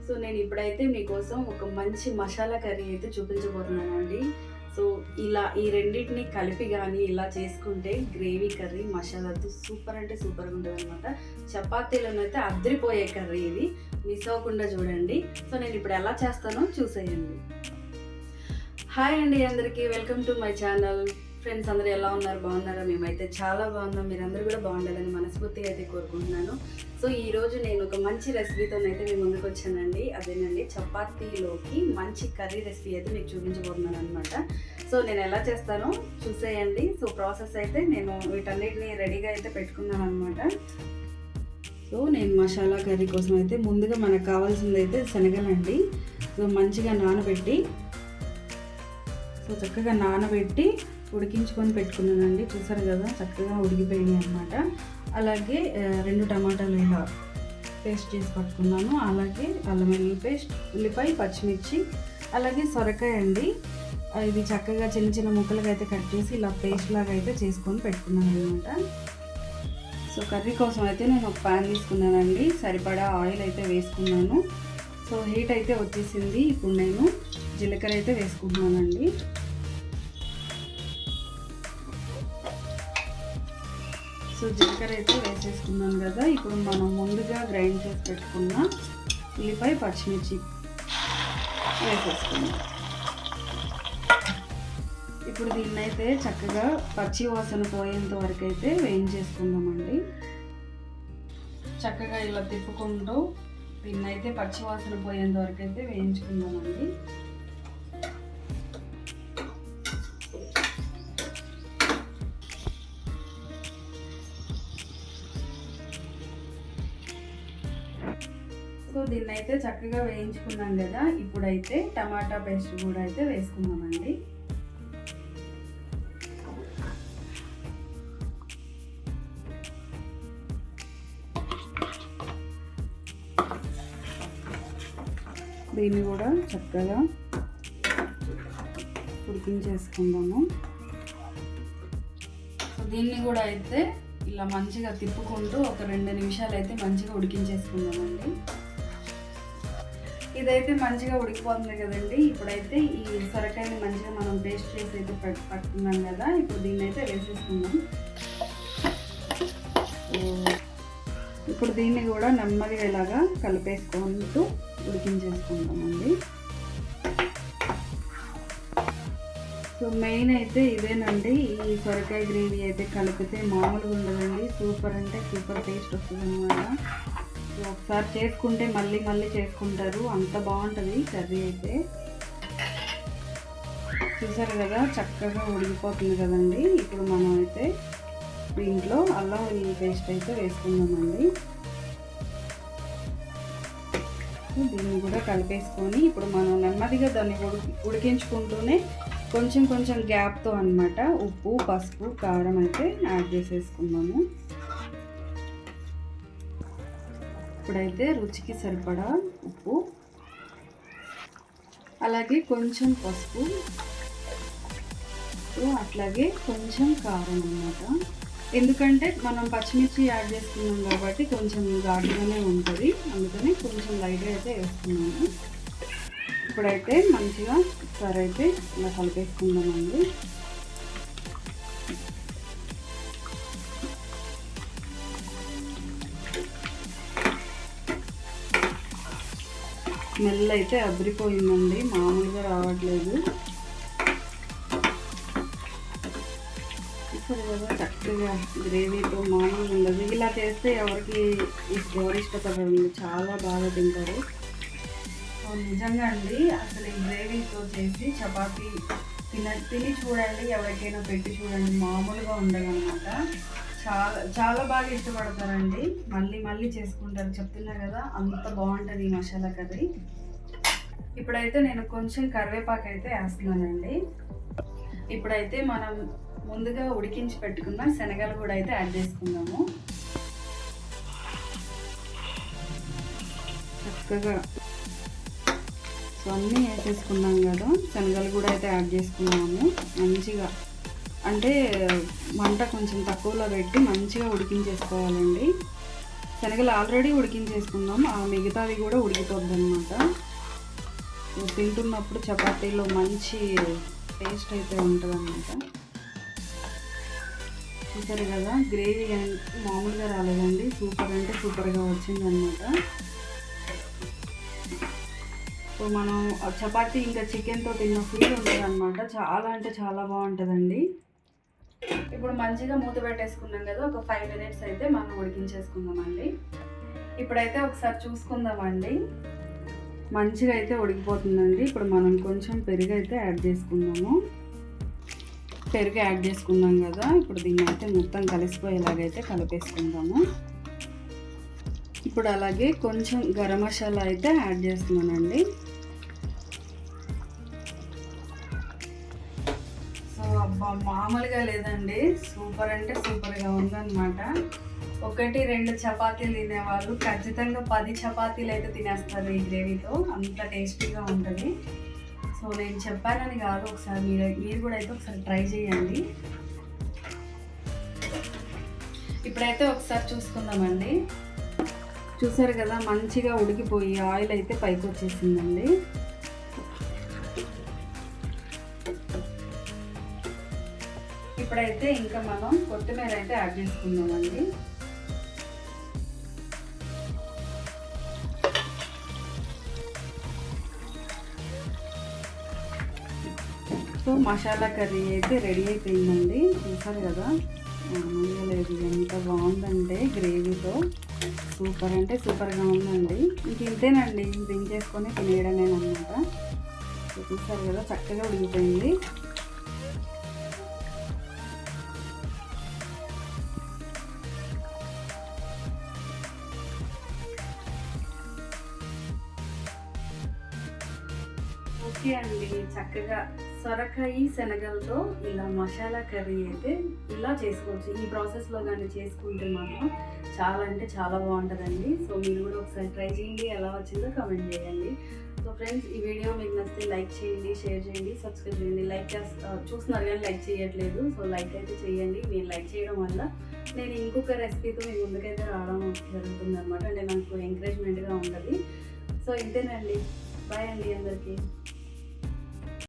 So నేను ఇప్పుడైతే మీకోసం ఒక మంచి మసాలా కర్రీ అయితే చూపించబోతున్నానండి. సో ఇలా ఈ రెండింటిని కలిపి కానీ ఇలా చేసుకుంటే గ్రేవీ కర్రీ మసాలాతో సూపర్ అంటే సూపర్గా ఉంటుంది అనమాట. చపాతీలోనైతే అద్దరిపోయే కర్రీ ఇది, మిస్ అవ్వకుండా చూడండి. సో నేను ఇప్పుడు ఎలా చేస్తానో చూసేయండి. హాయ్ అండి అందరికీ, welcome to my channel. Friends అందరూ ఎలా ఉన్నారు, బాగున్నారా? మేమైతే చాలా బాగున్నాం. మీరందరూ కూడా బాగుండాలని మనస్ఫూర్తిగా అయితే కోరుకుంటున్నాను. సో ఈరోజు నేను ఒక మంచి రెసిపీతోనైతే మీ ముందుకు వచ్చానండి. అదేనండి, చపాతీలోకి మంచి కర్రీ రెసిపీ అయితే మీకు చూపించబోతున్నాను అనమాట. సో నేను ఎలా చేస్తానో చూసేయండి. సో ప్రాసెస్ అయితే నేను వీటన్నిటిని రెడీగా అయితే పెట్టుకున్నాను అనమాట. సో నేను మసాలా కర్రీ కోసం అయితే ముందుగా మనకు కావాల్సింది అయితే శనగలండి. సో మంచిగా నానబెట్టి చక్కగా ఉడికించుకొని పెట్టుకున్నానండి. చూసారు కదా, చక్కగా ఉడికిపోయినాయి అనమాట. అలాగే 2 టమాటాలు ఇలా పేస్ట్ చేసి పట్టుకున్నాను. అలాగే అల్లం వెల్లుల్లి పేస్ట్, ఉల్లిపాయ, పచ్చిమిర్చి, అలాగే సొరకాయ అండి. ఇది చక్కగా చిన్న చిన్న ముక్కలుగా అయితే కట్ చేసి ఇలా పేస్ట్ లాగా అయితే చేసుకొని పెట్టుకున్నాను అనమాట. సో కర్రీ కోసం అయితే నేను ఒక ప్యాన్ తీసుకున్నానండి. సరిపడా ఆయిల్ అయితే వేసుకున్నాను. సో హీట్ అయితే వచ్చేసింది. ఇప్పుడు నేను జీలకర్ర అయితే వేసుకుంటున్నానండి. సో జీలకర్ర అయితే వేసేసుకున్నాను కదా. ఇప్పుడు మనం ముందుగా గ్రైండ్ చేసి పెట్టుకున్న ఉల్లిపాయ, పచ్చిమిర్చి వేసేసుకున్నాం. ఇప్పుడు దీన్ని అయితే చక్కగా పచ్చి వాసన పోయేంత వరకు అయితే వేయించేసుకుందామండి. చక్కగా ఇలా తిప్పుకుంటూ దీన్ని అయితే పచ్చి వాసన పోయేంత వరకు అయితే వేయించుకుందామండి. సో దీన్ని అయితే చక్కగా వేయించుకున్నాం కదా. ఇప్పుడైతే టమాటా పేస్ట్ కూడా అయితే వేసుకుందామండి. దీన్ని కూడా చక్కగా ఉడికించేసుకుందాము. సో దీన్ని కూడా అయితే ఇలా మంచిగా తిప్పుకుంటూ ఒక 2 నిమిషాలు అయితే మంచిగా ఉడికించేసుకుందామండి. ఇదైతే మంచిగా ఉడికిపోతుంది కదండి. ఇప్పుడైతే ఈ సొరకాయని మంచిగా మనం పేస్ట్ చేసి అయితే పట్టుకున్నాం కదా. ఇప్పుడు దీన్ని అయితే వేసేసుకుందాం. ఇప్పుడు దీన్ని కూడా నెమ్మదిగా ఇలాగా కలిపేసుకుంటూ ఉడికించేసుకుందామండి. సో మెయిన్ అయితే ఇదేనండి. ఈ సొరకాయ గ్రేవీ అయితే కలిపితే మామూలుగా ఉండదండి. సూపర్ అంటే సూపర్ టేస్ట్ వస్తుంది అన్నమాట. ఒకసారి చేసుకుంటే మళ్ళీ మళ్ళీ చేసుకుంటారు, అంత బాగుంటుంది కర్రీ అయితే. చూసారు కదా, చక్కగా ఉడికిపోతుంది కదండి. ఇప్పుడు మనం అయితే దీంట్లో అల్లం వెల్లుల్లి పేస్ట్ అయితే వేసుకుందామండి. దీన్ని కూడా కలిపేసుకొని ఇప్పుడు మనం నెమ్మదిగా దాన్ని ఉడికించుకుంటూనే కొంచెం కొంచెం గ్యాప్తో అన్నమాట ఉప్పు, పసుపు, కారం అయితే యాడ్ చేసేసుకుందాము. ఇప్పుడైతే రుచికి సరిపడా ఉప్పు, అలాగే కొంచెం పసుపు, అట్లాగే కొంచెం కారం అన్నమాట. ఎందుకంటే మనం పచ్చిమిర్చి యాడ్ చేసుకున్నాం కాబట్టి కొంచెం ఘాటుగానే ఉంటుంది, అందుకని కొంచెం లైట్గా అయితే వేసుకున్నాము. ఇప్పుడైతే మంచిగా ఒకసారి అయితే ఇలా కలిపేసుకుందామండి. స్మెల్ అయితే అబ్బరిపోయిందండి, మామూలుగా రావట్లేదు. చూసారు కదా, చక్కగా గ్రేవీతో మామూలుగా ఉండదు. ఇలా చేస్తే ఎవరు ఇష్టపడరండి, చాలా బాగా తింటారు. నిజంగా అండి, అసలు ఈ గ్రేవీతో చేసి చపాతీ తిని చూడండి, ఎవరికైనా పెట్టి చూడండి, మామూలుగా ఉండదన్నమాట. చాలా చాలా బాగా ఇష్టపడతారండి, మళ్ళీ మళ్ళీ చేసుకుంటారు. చెప్తున్నారు కదా, అంత బాగుంటుంది ఈ మసాలా కర్రీ. ఇప్పుడైతే నేను కొంచెం కరివేపాకు అయితే వేస్తున్నానండి. ఇప్పుడైతే మనం ముందుగా ఉడికించి పెట్టుకున్న శనగలు కూడా అయితే యాడ్ చేసుకుందాము. చక్కగా సో అన్నీ వేసేసుకున్నాం కదా, శనగలు కూడా అయితే యాడ్ చేసుకున్నాము. మంచిగా అంటే మంట కొంచెం తక్కువలో పెట్టి మంచిగా ఉడికించేసుకోవాలండి. శనగలు ఆల్రెడీ ఉడికించేసుకున్నాం, ఆ మిగతాది కూడా ఉడికిపోద్ది అనమాట. తింటున్నప్పుడు చపాతీలో మంచి టేస్ట్ అయితే ఉంటుంది అనమాట. చూసారు కదా, గ్రేవీ మామూలుగా రాలేదండి, సూపర్ అంటే సూపర్గా వచ్చిందనమాట. సో మనం చపాతీ ఇంకా చికెన్తో తిన్న ఫీల్ ఉంటుంది అనమాట. చాలా అంటే చాలా బాగుంటుందండి. ఇప్పుడు మంచిగా మూత పెట్టేసుకున్నాం కదా, ఒక 5 minutes అయితే మనం ఉడికించేసుకుందామండి. ఇప్పుడైతే ఒకసారి చూసుకుందామండి. మంచిగా అయితే ఉడికిపోతుందండి. ఇప్పుడు మనం కొంచెం పెరుగు అయితే యాడ్ చేసుకుందాము. పెరుగు యాడ్ చేసుకున్నాం కదా, ఇప్పుడు దీన్ని అయితే మొత్తం కలిసిపోయేలాగైతే కలిపేసుకుందాము. ఇప్పుడు అలాగే కొంచెం గరం మసాలా అయితే యాడ్ చేస్తున్నానండి. సో అబ్బా మామూలుగా లేదండి, సూపర్ అంటే సూపర్గా ఉందన్నమాట. 1-2 చపాతీలు తినేవాళ్ళు ఖచ్చితంగా 10 చపాతీలు అయితే తినేస్తారు ఈ గ్రేవీతో, అంత టేస్టీగా ఉంటుంది. సో నేను చెప్పానని కాదు, ఒకసారి మీరు కూడా అయితే ఒకసారి ట్రై చేయండి. ఇప్పుడైతే ఒకసారి చూసుకుందామండి. చూసారు కదా, మంచిగా ఉడికిపోయి ఆయిల్ అయితే పైకి వచ్చేసిందండి. ఇప్పుడైతే ఇంకా మనం కొత్తిమీర అయితే యాడ్ చేసుకుందామండి. సో మసాలా కర్రీ అయితే రెడీ అయిపోయిందండి. చూసారు కదా, మామూలుగా లేదు, ఎంత బాగుందంటే గ్రేవీతో సూపర్ అంటే సూపర్గా ఉందండి. ఇంక ఇంతేనండి, దించేసుకొని తినేయడమేనమాట. చూసారు కదా, చక్కగా ఉడికిపోయింది. ఓకే అండి, చక్కగా సొరకాయ శనగలతో ఇలా మసాలా కర్రీ అయితే ఇలా చేసుకోవచ్చు. ఈ ప్రాసెస్లో కానీ చేసుకుంటే మాత్రం చాలా అంటే చాలా బాగుంటుందండి. సో మీరు కూడా ఒకసారి ట్రై చేయండి, ఎలా వచ్చిందో కామెంట్ చేయండి. సో ఫ్రెండ్స్, ఈ వీడియో మీకు నచ్చితే లైక్ చేయండి, షేర్ చేయండి, సబ్స్క్రైబ్ చేయండి. చూస్తున్నారు కానీ లైక్ చేయట్లేదు, సో లైక్ అయితే చేయండి. మీరు లైక్ చేయడం వల్ల నేను ఇంకొక రెసిపీతో మీ ముందుకైతే రావడం జరుగుతుంది అనమాట. అంటే నాకు ఎంకరేజ్మెంట్గా ఉంటుంది. సో ఇంతేనండి, బాయ్ అండి అందరికీ.